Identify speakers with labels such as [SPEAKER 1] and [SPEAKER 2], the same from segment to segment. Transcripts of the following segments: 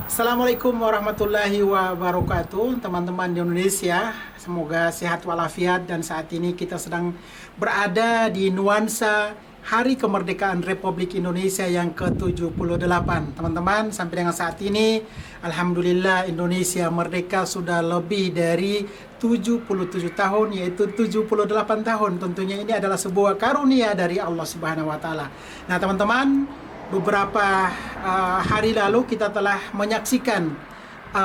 [SPEAKER 1] Assalamualaikum warahmatullahi wabarakatuh, teman-teman di Indonesia. Semoga sehat walafiat, dan saat ini kita sedang berada di nuansa Hari Kemerdekaan Republik Indonesia yang ke-78. Teman-teman, sampai dengan saat ini alhamdulillah Indonesia merdeka sudah lebih dari 77 tahun, yaitu 78 tahun. Tentunya ini adalah sebuah karunia dari Allah Subhanahu wa taala. Nah, teman-teman, beberapa hari lalu kita telah menyaksikan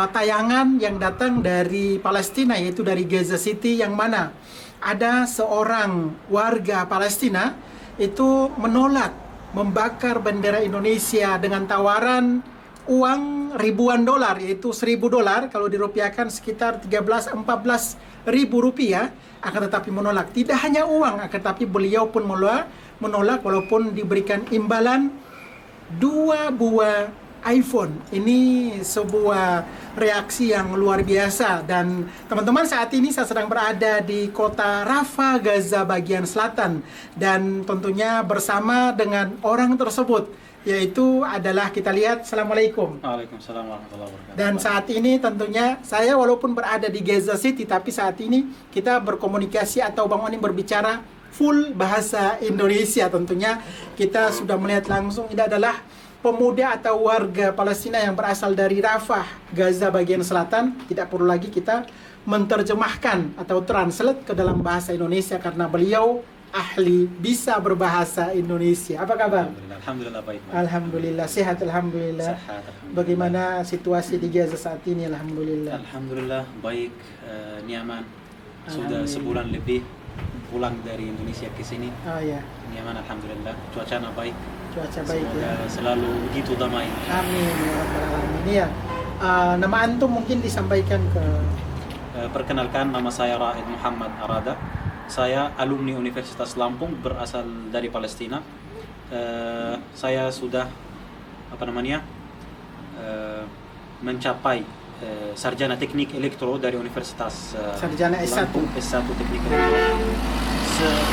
[SPEAKER 1] tayangan yang datang dari Palestina, yaitu dari Gaza City, yang mana ada seorang warga Palestina itu menolak membakar bendera Indonesia dengan tawaran uang ribuan dolar, yaitu $1.000, kalau dirupiahkan sekitar 13-14 ribu rupiah. Akan tetapi menolak, tidak hanya uang, akan tetapi beliau pun menolak walaupun diberikan imbalan 2 buah iPhone. Ini sebuah reaksi yang luar biasa. Dan teman-teman, saat ini saya sedang berada di kota Rafah, Gaza bagian selatan, dan tentunya bersama dengan orang tersebut, yaitu adalah, kita lihat, Assalamualaikum.
[SPEAKER 2] Waalaikumsalam warahmatullahi wabarakatuh.
[SPEAKER 1] Dan saat ini tentunya saya walaupun berada di Gaza City, tapi saat ini kita berkomunikasi atau Bang Onim berbicara full bahasa Indonesia. Tentunya kita sudah melihat langsung ini adalah pemuda atau warga Palestina yang berasal dari Rafah, Gaza bagian selatan. Tidak perlu lagi kita menerjemahkan atau translate ke dalam bahasa Indonesia karena beliau ahli bisa berbahasa Indonesia. Apa kabar?
[SPEAKER 2] Alhamdulillah baik.
[SPEAKER 1] Alhamdulillah sehat, alhamdulillah.
[SPEAKER 2] Sehat, alhamdulillah.
[SPEAKER 1] Bagaimana situasi di Gaza saat ini? Alhamdulillah.
[SPEAKER 2] Alhamdulillah baik, nyaman. Sudah
[SPEAKER 1] Alhamdulillah.
[SPEAKER 2] sebulan lebih pulang dari Indonesia ke sini.
[SPEAKER 1] Oh ya,
[SPEAKER 2] Nyaman alhamdulillah. Cuacanya baik.
[SPEAKER 1] cuaca baik
[SPEAKER 2] Semoga
[SPEAKER 1] ya.
[SPEAKER 2] selalu begitu damai.
[SPEAKER 1] Amin ya rabbal alamin. Ya. Nama antum mungkin disampaikan ke.
[SPEAKER 2] Perkenalkan, nama saya Raid Muhammad Arada. Saya alumni Universitas Lampung, berasal dari Palestina. Saya sudah mencapai sarjana teknik elektro dari Universitas
[SPEAKER 1] Sarjana S1.
[SPEAKER 2] Lampung, S1 teknik elektro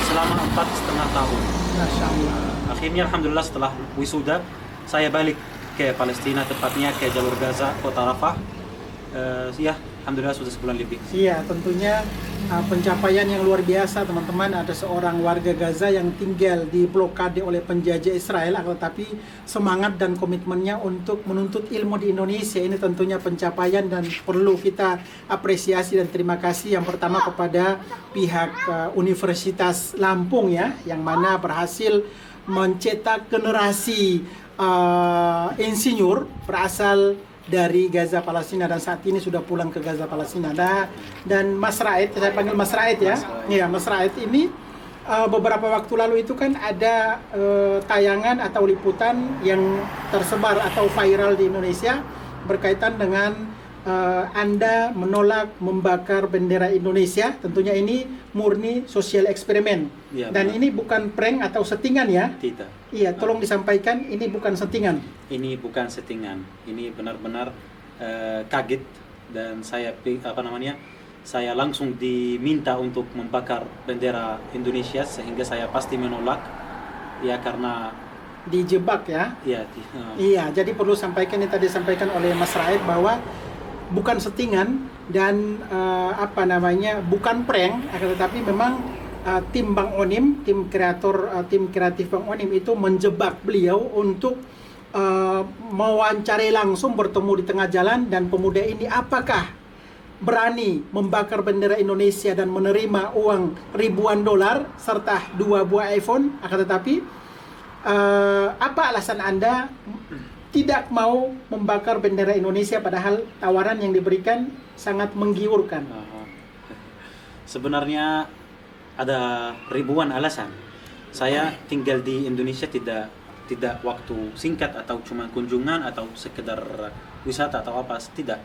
[SPEAKER 2] selama 4,5 tahun.
[SPEAKER 1] Masya Allah.
[SPEAKER 2] Akhirnya alhamdulillah setelah wisuda saya balik ke Palestina, tepatnya ke jalur Gaza, kota Rafah. Ya, alhamdulillah sudah sebulan lebih.
[SPEAKER 1] Iya, tentunya pencapaian yang luar biasa, teman-teman. Ada seorang warga Gaza yang tinggal di blokade oleh penjajah Israel, tetapi semangat dan komitmennya untuk menuntut ilmu di Indonesia ini tentunya pencapaian dan perlu kita apresiasi dan terima kasih. Yang pertama kepada pihak Universitas Lampung ya, yang mana berhasil mencetak generasi insinyur berasal dari Gaza Palestina, dan saat ini sudah pulang ke Gaza Palestina. Dan Mas Raid, saya panggil Mas Raid ya. Iya, Mas Raid ini beberapa waktu lalu itu kan ada tayangan atau liputan yang tersebar atau viral di Indonesia berkaitan dengan Anda menolak membakar bendera Indonesia. Tentunya ini murni sosial eksperimen.
[SPEAKER 2] Ya,
[SPEAKER 1] Dan
[SPEAKER 2] benar.
[SPEAKER 1] ini bukan prank atau settingan ya.
[SPEAKER 2] Tidak.
[SPEAKER 1] Iya, tolong disampaikan ini bukan settingan.
[SPEAKER 2] Ini bukan settingan. Ini benar-benar kaget, dan saya saya langsung diminta untuk membakar bendera Indonesia, sehingga saya pasti menolak. Ya, karena
[SPEAKER 1] Dijebak ya. Iya, jadi perlu sampaikan yang tadi disampaikan oleh Mas Raid bahwa bukan settingan dan bukan prank, akan tetapi memang tim Bang Onim, tim kreatif Bang Onim itu menjebak beliau untuk mewawancarai langsung, bertemu di tengah jalan, dan pemuda ini apakah berani membakar bendera Indonesia dan menerima uang ribuan dolar serta 2 buah iPhone. Akan tetapi apa alasan Anda tidak mau membakar bendera Indonesia padahal tawaran yang diberikan sangat menggiurkan?
[SPEAKER 2] Sebenarnya ada ribuan alasan. Saya tinggal di Indonesia tidak waktu singkat atau cuma kunjungan atau sekedar wisata atau apa, tidak.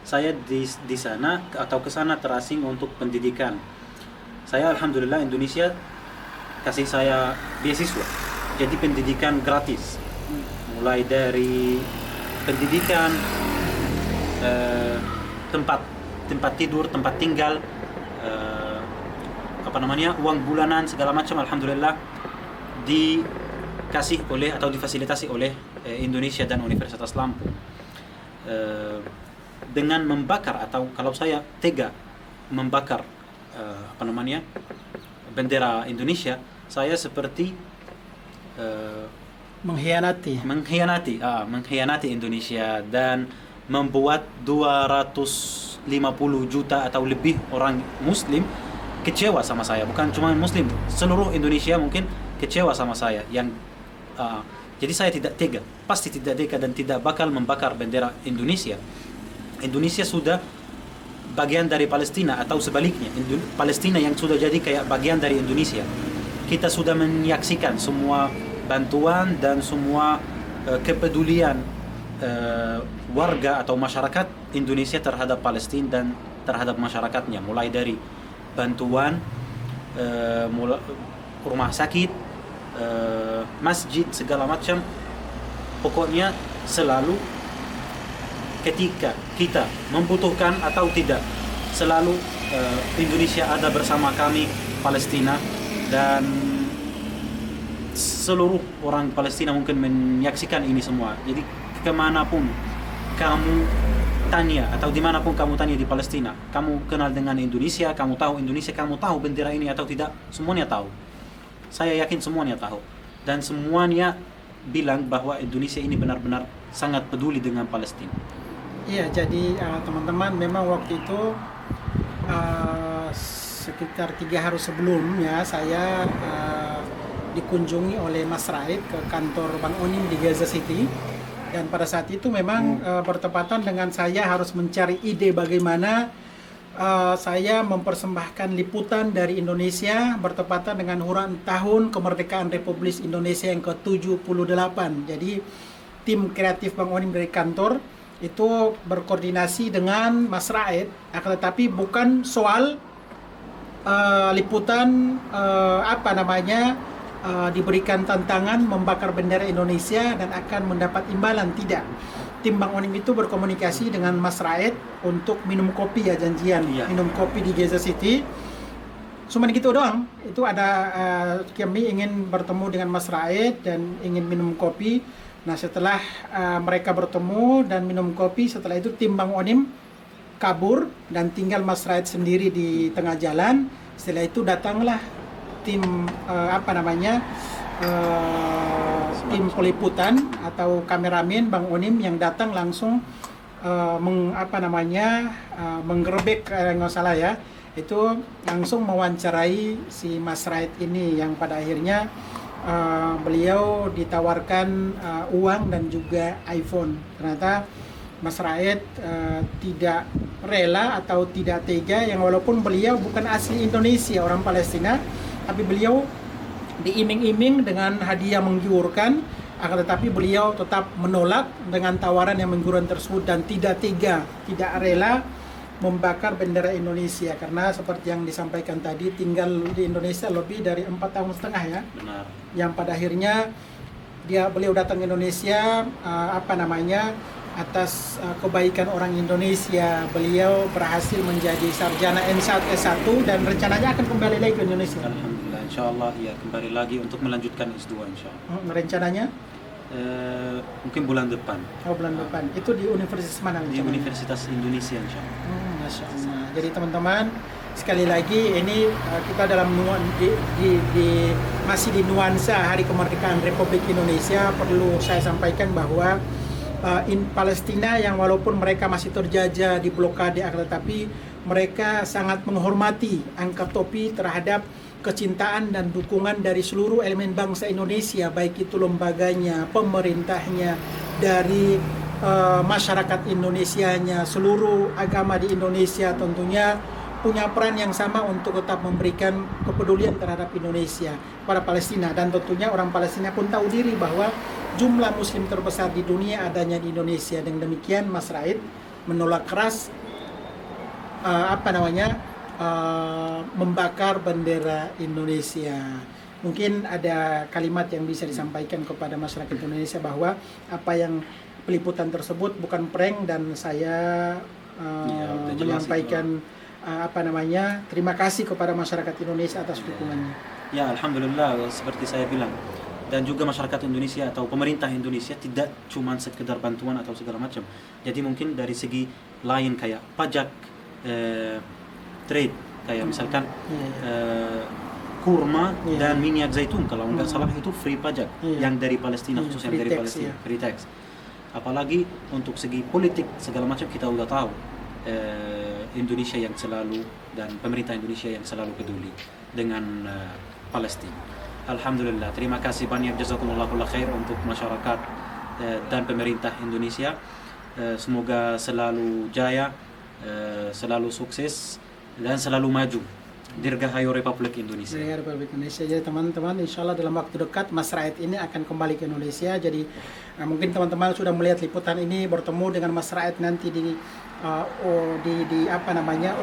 [SPEAKER 2] Saya di sana atau ke sana terasing untuk pendidikan. Saya alhamdulillah Indonesia kasih saya beasiswa. Jadi pendidikan gratis. Mulai dari pendidikan, tempat tidur, tempat tinggal, uang bulanan, segala macam, alhamdulillah dikasih oleh atau difasilitasi oleh Indonesia dan Universitas Lampung. eh, dengan membakar, atau kalau saya tega membakar apa namanya, bendera Indonesia, saya seperti mengkhianati Indonesia dan membuat 250 juta atau lebih orang Muslim kecewa sama saya. Bukan cuma Muslim, seluruh Indonesia mungkin kecewa sama saya. Jadi saya tidak tega, pasti tidak tega dan tidak bakal membakar bendera Indonesia. Indonesia sudah bagian dari Palestina, atau sebaliknya, Palestina yang sudah jadi kayak bagian dari Indonesia. Kita sudah menyaksikan semua bantuan dan semua kepedulian warga atau masyarakat Indonesia terhadap Palestina dan terhadap masyarakatnya, mulai dari bantuan rumah sakit, masjid, segala macam. Pokoknya selalu ketika kita membutuhkan atau tidak, selalu Indonesia ada bersama kami, Palestina, dan seluruh orang Palestina mungkin menyaksikan ini semua. Jadi kemanapun kamu tanya atau dimanapun kamu tanya di Palestina, kamu kenal dengan Indonesia, kamu tahu Indonesia, kamu tahu bendera ini atau tidak, semuanya tahu. Saya yakin semuanya tahu, dan semuanya bilang bahwa Indonesia ini benar-benar sangat peduli dengan Palestina.
[SPEAKER 1] Iya, jadi teman-teman, memang waktu itu sekitar 3 hari sebelumnya saya dikunjungi oleh Mas Raid ke kantor Bang Onim di Gaza City, dan pada saat itu memang bertepatan dengan saya harus mencari ide bagaimana saya mempersembahkan liputan dari Indonesia bertepatan dengan ulang tahun kemerdekaan Republik Indonesia yang ke-78. Jadi tim kreatif Bang Onim dari kantor itu berkoordinasi dengan Mas Raid, akan tetapi bukan soal liputan diberikan tantangan membakar bendera Indonesia dan akan mendapat imbalan, tidak. Tim Bang Onim itu berkomunikasi dengan Mas Raid untuk minum kopi, ya, janjian minum kopi di Gaza City. Cuma gitu doang. Itu ada kami ingin bertemu dengan Mas Raid dan ingin minum kopi. Nah, setelah mereka bertemu dan minum kopi, setelah itu tim Bang Onim kabur dan tinggal Mas Raid sendiri di tengah jalan. Setelah itu datanglah tim tim peliputan atau kameramen Bang Onim yang datang langsung menggerebek, nggak salah ya, itu langsung mewawancarai si Mas Raid ini, yang pada akhirnya beliau ditawarkan uang dan juga iPhone. Ternyata Mas Raid tidak rela atau tidak tega, yang walaupun beliau bukan asli Indonesia, orang Palestina, tapi beliau diiming-iming dengan hadiah menggiurkan, akan tetapi beliau tetap menolak dengan tawaran yang menggiurkan tersebut dan tidak tega, tidak rela membakar bendera Indonesia, karena seperti yang disampaikan tadi, tinggal di Indonesia lebih dari 4,5 tahun ya.
[SPEAKER 2] Benar.
[SPEAKER 1] Yang pada akhirnya beliau datang ke Indonesia atas kebaikan orang Indonesia. Beliau berhasil menjadi sarjana S1 dan rencananya akan kembali lagi ke Indonesia.
[SPEAKER 2] Alhamdulillah, insyaallah ya, kembali lagi untuk melanjutkan S2 insyaallah.
[SPEAKER 1] Rencananya
[SPEAKER 2] mungkin bulan depan.
[SPEAKER 1] Bulan depan. Itu di universitas mana?
[SPEAKER 2] Di Universitas Indonesia insyaallah.
[SPEAKER 1] Masya Allah. Jadi teman-teman, sekali lagi ini kita dalam masih di nuansa Hari Kemerdekaan Republik Indonesia. Perlu saya sampaikan bahwa Palestina yang walaupun mereka masih terjajah di blokade, tetapi mereka sangat menghormati, angkat topi terhadap kecintaan dan dukungan dari seluruh elemen bangsa Indonesia, baik itu lembaganya, pemerintahnya, dari masyarakat Indonesianya, seluruh agama di Indonesia tentunya punya peran yang sama untuk tetap memberikan kepedulian terhadap Indonesia pada Palestina, dan tentunya orang Palestina pun tahu diri bahwa jumlah muslim terbesar di dunia adanya di Indonesia. Dan demikian Mas Raid menolak keras membakar bendera Indonesia. Mungkin ada kalimat yang bisa disampaikan kepada masyarakat Indonesia bahwa apa yang peliputan tersebut bukan prank, dan saya menyampaikan terima kasih kepada masyarakat Indonesia atas dukungannya.
[SPEAKER 2] Ya, alhamdulillah, seperti saya bilang, dan juga masyarakat Indonesia atau pemerintah Indonesia tidak cuma sekedar bantuan atau segala macam. Jadi mungkin dari segi lain kayak pajak, trade, kayak misalkan kurma dan minyak zaitun kalau nggak salah itu free pajak yang dari Palestina, khusus yang dari Palestina, free tax. Apalagi untuk segi politik segala macam kita udah tahu Indonesia yang selalu dan pemerintah Indonesia yang selalu peduli dengan Palestina. Alhamdulillah, terima kasih banyak, jazakumullah khair untuk masyarakat dan pemerintah Indonesia. Semoga selalu jaya, selalu sukses dan selalu maju. Dirgahayu Republik Indonesia.
[SPEAKER 1] Dirgahayu Republik Indonesia. Jadi teman-teman, insya Allah dalam waktu dekat Mas Raid ini akan kembali ke Indonesia. Jadi mungkin teman-teman sudah melihat liputan ini, bertemu dengan Mas Raid nanti di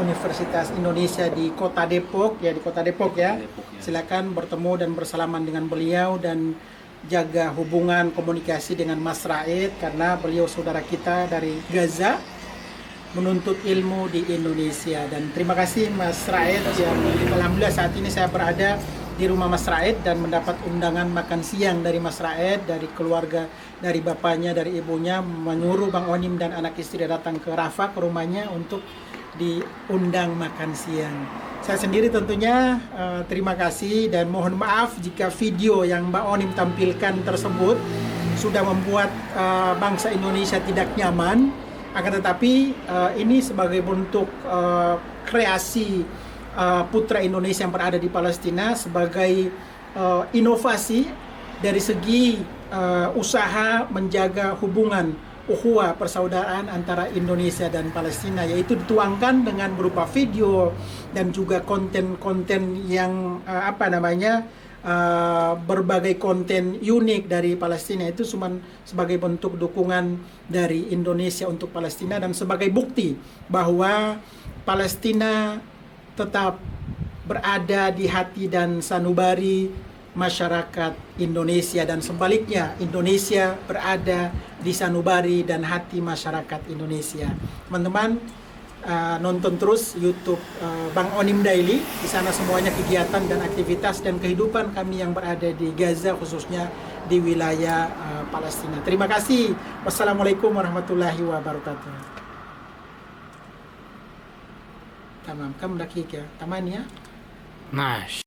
[SPEAKER 1] Universitas Indonesia di Kota Depok ya, di Kota Depok ya. Silakan bertemu dan bersalaman dengan beliau dan jaga hubungan komunikasi dengan Mas Raid karena beliau saudara kita dari Gaza menuntut ilmu di Indonesia. Dan terima kasih Mas Raid yang alhamdulillah saat ini saya berada di rumah Mas Raid dan mendapat undangan makan siang dari Mas Raid, dari keluarga, dari bapaknya, dari ibunya, menyuruh Bang Onim dan anak istri datang ke Rafah, ke rumahnya untuk diundang makan siang. Saya sendiri tentunya terima kasih dan mohon maaf jika video yang Mbak Onim tampilkan tersebut sudah membuat bangsa Indonesia tidak nyaman. Akan tetapi ini sebagai bentuk kreasi putra Indonesia yang berada di Palestina sebagai inovasi dari segi usaha menjaga hubungan ukhuwah persaudaraan antara Indonesia dan Palestina, yaitu dituangkan dengan berupa video dan juga konten-konten yang berbagai konten unik dari Palestina. Itu cuma sebagai bentuk dukungan dari Indonesia untuk Palestina dan sebagai bukti bahwa Palestina tetap berada di hati dan sanubari masyarakat Indonesia dan sebaliknya Indonesia berada di sanubari dan hati masyarakat Indonesia. Teman-teman, nonton terus YouTube Bang Onim Daily. Di sana semuanya kegiatan dan aktivitas dan kehidupan kami yang berada di Gaza, khususnya di wilayah Palestina. Terima kasih. Wassalamualaikum warahmatullahi wabarakatuh. Tamam, kamu dakika. Taman ya.
[SPEAKER 3] Nice.